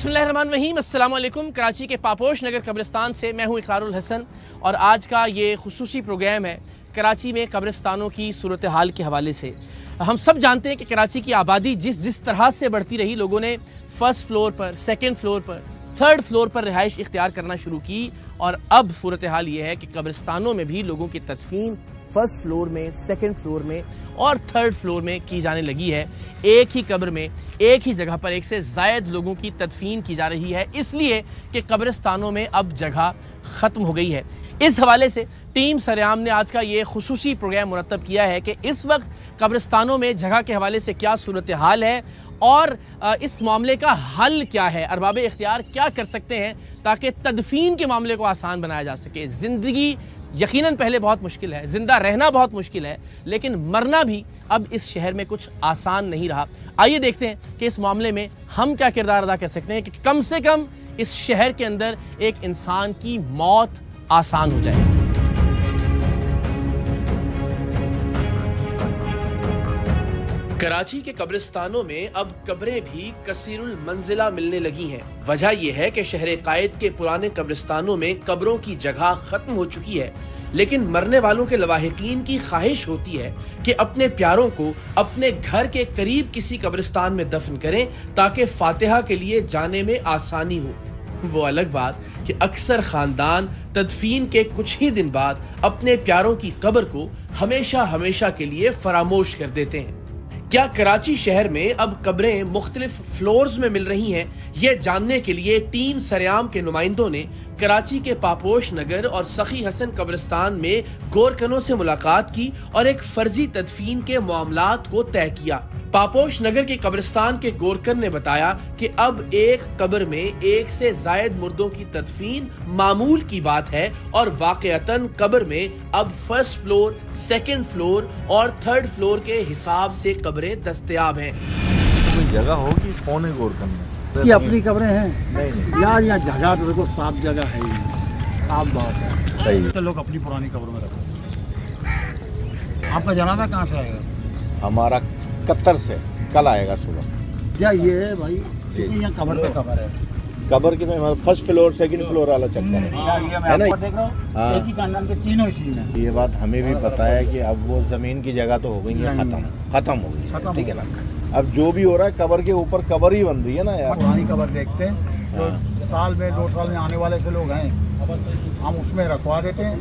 बिस्मिल्लाहिर्रहमानिर्रहीम। अस्सलाम वालेकुम। कराची के पापोश नगर कब्रिस्तान से मैं हूं इकरारुल हसन और आज का ये खुसूसी प्रोग्राम है कराची में कब्रिस्तानों की सूरत हाल के हवाले से। हम सब जानते हैं कि कराची की आबादी जिस तरह से बढ़ती रही, लोगों ने फर्स्ट फ्लोर पर, सेकंड फ्लोर पर, थर्ड फ्लोर पर रिहाइश इख्तियार करना शुरू की और अब सूरत हाल ये है कि कब्रिस्तानों में भी लोगों की तदफीन फर्स्ट फ्लोर में, सेकंड फ्लोर में और थर्ड फ्लोर में की जाने लगी है। एक ही कब्र में एक ही जगह पर एक से ज़ायद लोगों की तदफीन की जा रही है, इसलिए कि कब्रिस्तानों में अब जगह ख़त्म हो गई है। इस हवाले से टीम सरेआम ने आज का ये खुसूसी प्रोग्राम मुरतब किया है कि इस वक्त कब्रिस्तानों में जगह के हवाले से क्या सूरत हाल है और इस मामले का हल क्या है, अरबाब इख्तियार क्या कर सकते हैं ताकि तदफीन के मामले को आसान बनाया जा सके। ज़िंदगी यकीनन पहले बहुत मुश्किल है, ज़िंदा रहना बहुत मुश्किल है, लेकिन मरना भी अब इस शहर में कुछ आसान नहीं रहा। आइए देखते हैं कि इस मामले में हम क्या किरदार अदा कर सकते हैं कि कम से कम इस शहर के अंदर एक इंसान की मौत आसान हो जाए। कराची के कब्रिस्तानों में अब कब्रें भी कसीरुल मंजिला मिलने लगी हैं। वजह यह है कि शहर कायद के पुराने कब्रिस्तानों में कब्रों की जगह खत्म हो चुकी है, लेकिन मरने वालों के लवाहिकीन की ख्वाहिश होती है कि अपने प्यारों को अपने घर के करीब किसी कब्रिस्तान में दफन करें ताकि फातिहा के लिए जाने में आसानी हो। वो अलग बात कि अक्सर खानदान तदफीन के कुछ ही दिन बाद अपने प्यारों की कब्र को हमेशा हमेशा के लिए फरामोश कर देते हैं। क्या कराची शहर में अब कब्रें मुख्तलिफ फ्लोर्स में मिल रही हैं? ये जानने के लिए टीम सरेआम के नुमाइंदों ने कराची के पापोश नगर और सखी हसन कब्रिस्तान में गोरकनों से मुलाकात की और एक फर्जी तदफीन के मामलात को तय किया। पापोश नगर के कब्रिस्तान के गोरकन ने बताया कि अब एक कब्र में एक से जायद मुर्दों की तदफीन मामूल की बात है और वाकईतन कब्र में अब फर्स्ट फ्लोर, सेकंड फ्लोर और थर्ड फ्लोर के हिसाब से कब्रें दस्तयाब हैं। कोई जगह होगी कौन है गोरकन में? ये अपनी कब्रें हैं? नहीं यार यहाँ जगह तो देखो, साफ जगह है, साफ बात है। सही। तो लोग अपनी पुरानी कब्र में रखते। आपका जनाजा कहाँ से आएगा? हमारा कतर से कल आएगा सुबह। क्या ये है भाई, यहाँ कब्र पे कब्र है। कब्र के में फर्स्ट फ्लोर, सेकंड फ्लोर वाला चक्कर है ना? देख रहा हूँ एक ही खानदान के तीनों इसी में। ये बात हमें भी पता है कि अब वो जमीन की जगह तो हो गई है, खत्म हो गई है, ठीक है ना? अब जो भी हो रहा है कब्र के ऊपर कब्र ही बन रही है ना यार। पुरानी कब्र देखते हैं जो साल में 2 साल में आने वाले से लोग हैं, हम उसमें रखवा देते हैं।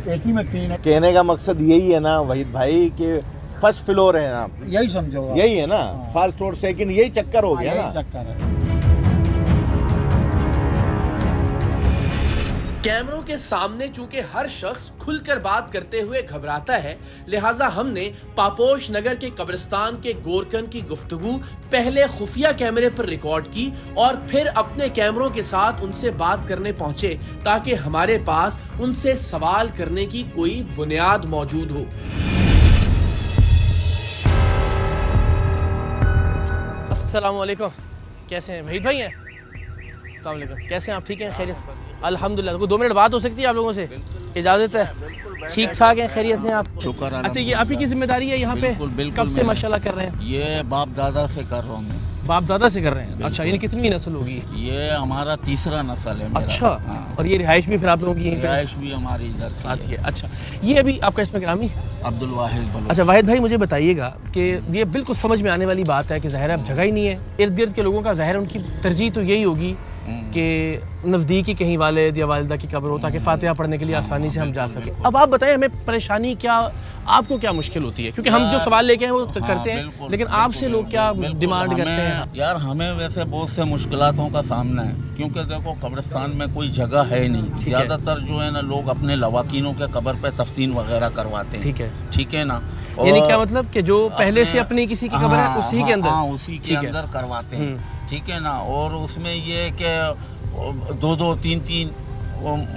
एक ही में तीन है। कहने का मकसद यही है ना वहीद भाई कि फर्स्ट फ्लोर है ना, यही समझो, यही है ना, फर्स्ट और सेकंड यही चक्कर हो गया ना। चक्कर है। कैमरों के सामने चूंकि हर शख्स खुलकर बात करते हुए घबराता है, लिहाजा हमने पापोश नगर के कब्रिस्तान के गोरकन की गुफ्तगू पहले खुफिया कैमरे पर रिकॉर्ड की और फिर अपने कैमरों के साथ उनसे बात करने पहुंचे ताकि हमारे पास उनसे सवाल करने की कोई बुनियाद मौजूद हो। अस्सलाम वालेकुम, कैसे हैं? वहीद भाई हैं? अस्सलाम वालेकुम, कैसे हैं आप? ठीक हैं, खैरियत? अल्हम्दुलिल्लाह। कोई 2 मिनट बात हो सकती है आप लोगों से? इजाज़त है? ठीक ठाक हैं, खैरियत से आप? शुक्र। अच्छा, ये आप ही की जिम्मेदारी है यहाँ पे? बिल्कुल। कब से माशाल्लाह कर रहे हैं? ये बाप दादा से कर रहा हूँ मैं। बाप दादा से कर रहे हैं? अच्छा, यानी कितनी नस्ल होगी? ये हमारा तीसरा नस्ल है मेरा। अच्छा। हाँ। और ये रिहाइश भी फिर आप लोगों की यहीं पे? रिहाइश भी हमारी इधर साथ ही है। अच्छा, ये अभी आपका इसमें ग्रामी? अब्दुल वाहिद बलोच। अच्छा वाहिद भाई, मुझे बताइएगा कि ये बिल्कुल समझ में आने वाली बात है कि ज़ाहिर है अब जगह ही नहीं है इर्द गिर्द के लोगों का, ज़ाहिर उनकी तरजीह तो यही होगी कि नज़दीकी कहीं वालिद या वालिदा की कब्र हो ताकि फातिहा पढ़ने के लिए आसानी से हम जा सकें। अब आप बताएं हमें परेशानी क्या, आपको क्या मुश्किल होती है? क्योंकि हम जो सवाल लेके हैं वो करते हैं, लेकिन आपसे लोग क्या डिमांड करते हैं? यार हमें वैसे बहुत से मुश्किलातों का सामना है, क्योंकि देखो कब्रिस्तान में कोई जगह है नहीं। ज़्यादातर जो है ना लोग अपने लवाकीनों के कब्र पे तफ्तीन वगैरह करवाते हैं। ठीक है ना? यानी क्या मतलब कि जो पहले से अपनी किसी की कब्र है उसी के अंदर? उसी के अंदर करवाते हैं, ठीक है ना? और उसमें ये कि 2-2, 3-3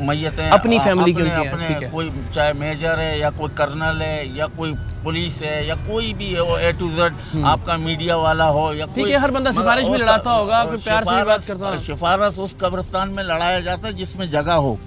मैयतें अपनी फैमिली के अपने कोई चाहे मेजर है या कोई कर्नल है या कोई पुलिस है या कोई भी है, वो A to Z आपका मीडिया वाला हो या कोई, हर बंदा सिफारिश में लड़ाता होगा, कोई प्यार से बात करता होगा। सिफारिश उस कब्रिस्तान में लड़ाया जाता है जिसमें जगह हो।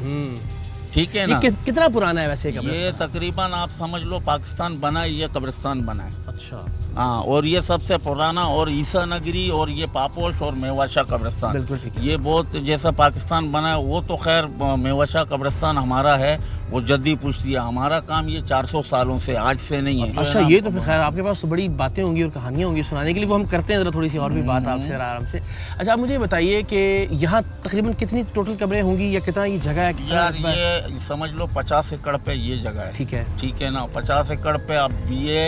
ठीक है ना? कितना पुराना है वैसे कब्र? ये तकरीबन आप समझ लो पाकिस्तान बना ये कब्रिस्तान बना है। अच्छा। हाँ, और ये सबसे पुराना, और ईसा नगरी और ये पापोश और मेवाशा कब्रिस्तान, बिल्कुल ठीक है। ये बहुत जैसा पाकिस्तान बना है, वो तो खैर मेवाशा कब्रिस्तान हमारा है, वो जद्दी पुश्ती है। हमारा काम ये 400 सालों से, आज से नहीं है। अच्छा, ये तो फिर खैर आपके पास तो बड़ी बातें होंगी और कहानियाँ होंगी सुनाने के लिए, वो हम करते हैं ज़रा थोड़ी सी और भी बात आपसे आराम से। अच्छा, आप मुझे बताइए कि यहाँ तकरीबन कितनी टोटल कब्रें होंगी या कितना ये जगह है? यार ये समझ लो 50 एकड़ पे ये जगह है। ठीक है, ठीक है ना, 50 एकड़ पे। अब ये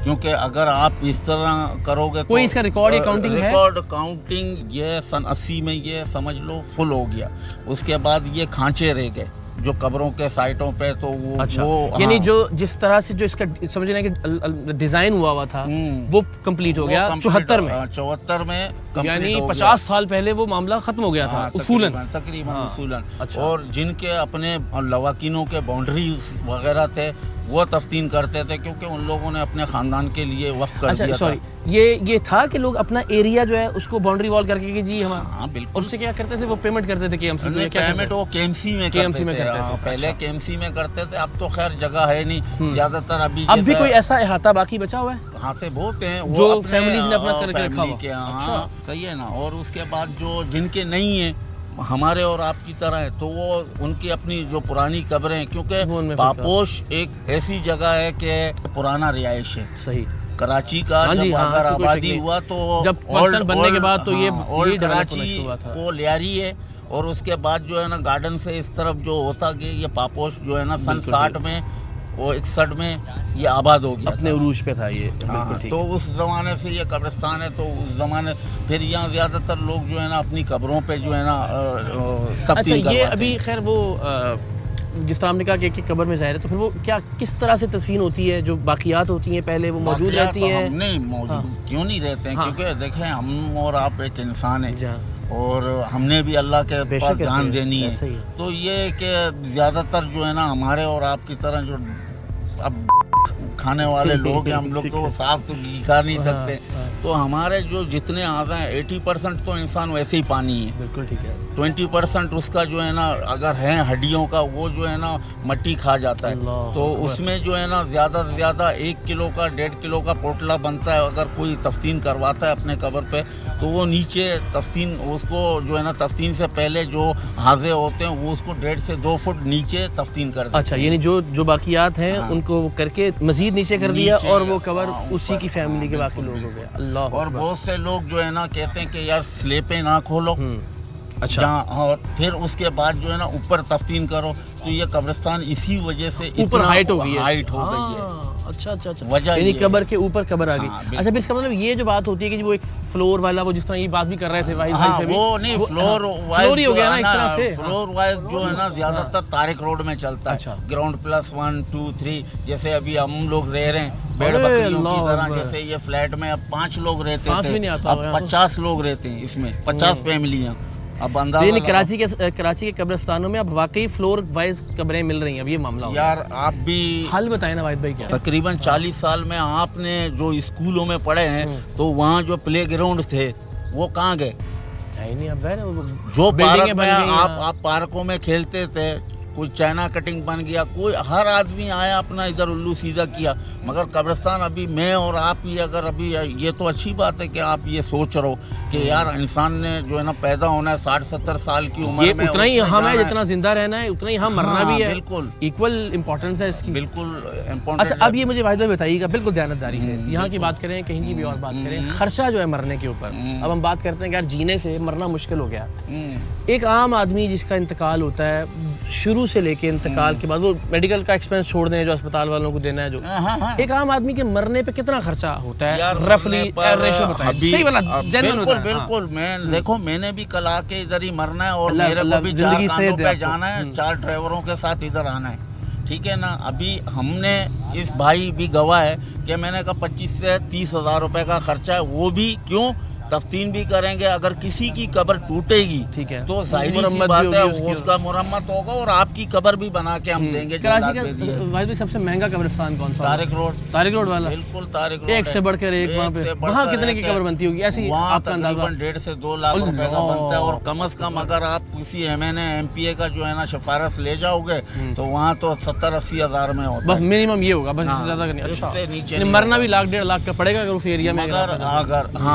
क्योंकि अगर आप इस तरह करोगे तो कोई इसका रिकॉर्ड काउंटिंग है? रिकॉर्ड काउंटिंग ये सन 80 में ये समझ लो फुल हो गया। उसके बाद ये खांचे रह गए जो कब्रों के साइटों पे, तो वो अच्छा, वो यानी हाँ, जो जिस तरह से जो इसका समझना कि डिजाइन हुआ था वो कंप्लीट हो गया 74 में। 74 में यानी 50 साल पहले वो मामला खत्म हो गया था उसूलन, तकरीबन उसूलन। अच्छा। और जिनके अपने लवाकिनों के बाउंड्री वगैरह थे वो तफ्तीन करते थे, क्योंकि उन लोगों ने अपने खानदान के लिए वक्फ कर दिया सॉरी, ये था कि लोग अपना एरिया जो है उसको बाउंड्री वॉल करके कि जी हमारा, हाँ बिल्कुल। और उससे क्या करते थे? वो पेमेंट करते थे केएमसी में? क्या पेमेंट वो केएमसी में करते थे। पहले केएमसी में करते थे, अब तो खैर जगह है नहीं ज्यादातर। अभी भी कोई ऐसा अहाता बाकी बचा हुआ है? अहाते बहुत हैं जो फैमिलीज ने अपना करके रखा हुआ। हाँ सही है ना। और उसके बाद जो जिनके नहीं है, हमारे और आपकी तरह है, तो वो उनकी अपनी जो पुरानी कब्रें हैं, क्योंकि पापोश एक ऐसी जगह है कि पुराना रिहाइश है। सही। कराची का जब अगर आबादी हुआ तो जब बनने के बाद तो ये ओल्ड कराची वो लियारी है, और उसके बाद जो है ना गार्डन से इस तरफ जो होता कि ये पापोश जो है ना सन 60 में वो 61 में ये आबाद हो गया, अपने उरूज पे था ये। हाँ, तो उस ज़माने से ये कब्रिस्तान है। तो उस ज़माने फिर यहाँ ज़्यादातर लोग जो है ना अपनी कब्रों पे जो है ना तब्दील करवाते हैं। ये अभी खैर वो जिस तरह आपने कहा कि कब्र में ज़ाहिर है, तो फिर वो क्या किस तरह से तदफीन होती है? जो बाकियात होती हैं पहले वो मौजूद रहती हैं? नहीं मौजूद क्यों नहीं रहते हैं, क्योंकि देखें हम और आप एक इंसान है और हमने भी अल्लाह के पास जान देनी है। तो ये कि ज़्यादातर जो है ना हमारे और आपकी तरह जो अब खाने वाले लोग हैं, हम लोग तो साफ तो खा नहीं सकते। तो हमारे जो जितने आज़ा हैं 80% तो इंसान वैसे ही पानी है। बिल्कुल ठीक है। 20% उसका जो है ना अगर है हड्डियों का, वो जो है ना मट्टी खा जाता है। तो उसमें जो है ना ज़्यादा से ज़्यादा 1 किलो का 1.5 किलो का पोटला बनता है। अगर कोई तफ्तीन करवाता है अपने कब्र पे, तो वो नीचे तफ्तीन उसको जो है ना तफ्तीन से पहले जो हाजे होते हैं वो उसको 1.5 से 2 फुट नीचे तफ्तीन कर देते हैं। अच्छा, यानी जो बाकियात हैं उनको करके मजीद नीचे कर दिया और वो कब्र उसी की फैमिली के बाकी लोग हो गए। अल्लाह। और बहुत से लोग जो है ना कहते हैं कि यार स्लेपें ना खोलो, अच्छा, जहाँ और फिर उसके बाद जो है ना ऊपर तफ्तीन करो। तो ये कब्रिस्तान इसी वजह से ऊपर हाइट हो गई है। अच्छा, यानी कब्र के ऊपर कब्र आ गई। अच्छा, इसका मतलब ये जो बात होती है कि वो एक फ्लोर वाला, वो जिस तरह ये बात भी कर रहे थे भाई से भी, वो नहीं फ्लोर वाइज ही हो गया ना इस तरह से। फ्लोर वाइज जो है ना ज्यादातर तारिक रोड में चलता है। ग्राउंड प्लस 1 2 3, जैसे अभी हम लोग रह रहे हैं भेड़ बकरियों की तरह। जैसे ये फ्लैट में अब 5 लोग रहते थे, अब 50 लोग रहते हैं इसमें, 50 फैमिलियाँ। अब अंदाजा कराची के कब्रिस्तानों में अब वाकई फ्लोर वाइज कब्रें मिल रही हैं। अब ये मामला यार आप भी हाल बताएं ना वाहिद भाई। क्या तकरीबन 40 साल में आपने जो स्कूलों में पढ़े हैं, तो वहाँ जो प्ले ग्राउंड थे वो कहाँ गए? नहीं, अब जो पार्क में आप पार्कों में खेलते थे, कोई चाइना कटिंग बन गया, कोई हर आदमी आया अपना इधर उल्लू सीधा किया। मगर कब्रिस्तान अभी मैं और आप ही अगर अभी, ये तो अच्छी बात है कि आप ये सोच रहे हो कि यार इंसान ने जो है ना पैदा होना है 60-70 साल की उम्र में, उतना ही हम है, जितना जिंदा रहना है उतना ही हम मरना भी है। बिल्कुल इक्वल इम्पोर्टेंस है इसकी। बिल्कुल इम्पोर्टेंट। अच्छा, अब ये मुझे वाहिद भाई बताइएगा बिल्कुल दयानतदारी से, यहाँ की बात करें कहीं की भी और बात करें, खर्चा जो है मरने के ऊपर, अब हम बात करते हैं कि यार जीने से मरना मुश्किल हो गया। एक आम आदमी जिसका इंतकाल होता है, शुरू से लेके इंतकाल के बाद वो मेडिकल का एक्सपेंस छोड़ दें जो अस्पताल वालों को देना है, जो एक आम आदमी के मरने पे कितना खर्चा होता है रफली रेशो बताएं? सही वाला बिल्कुल। मैं देखो, मैंने भी कल आके इधर ही मरना है और मेरे को भी 4 कांधों पे जाना है, 4 ड्राइवरों के साथ इधर आना है। ठीक है ना। अभी हमने इस भाई भी गवाह है कि मैंने कहा 25 से 30 हज़ार रुपए का खर्चा है। वो भी क्यों تفتین بھی کریں گے. اگر کسی کی قبر ٹوٹے گی ٹھیک ہے تو ظاہری سی بات ہے اس کا مرمت ہوگا اور آپ کی قبر بھی بنا کے ہم دیں گے. کراچی کا واحد بھائی سب سے مہنگا قبرستان کون سا؟ طارق روڈ. طارق روڈ والا بالکل طارق روڈ ایک سے بڑھ کر ایک. وہاں پہ وہاں کتنے کی قبر بنتی ہوگی ایسی وہاں آپ کا اندازہ؟ تقریباً 1.5 سے 2 لاکھ روپے کا بنتا ہے. اور کم از کم اگر آپ کسی ایم پی اے کا جو ہے نا سفارش لے جاؤ گے تو وہاں تو 70-80 ہزار میں ہوتا ہے. بس منیمم یہ ہوگا, بس زیادہ کرنی. اچھا مرنا بھی 1.5-1.5 لاکھ کا پڑے گا اگر اس ایریا میں. اگر ہاں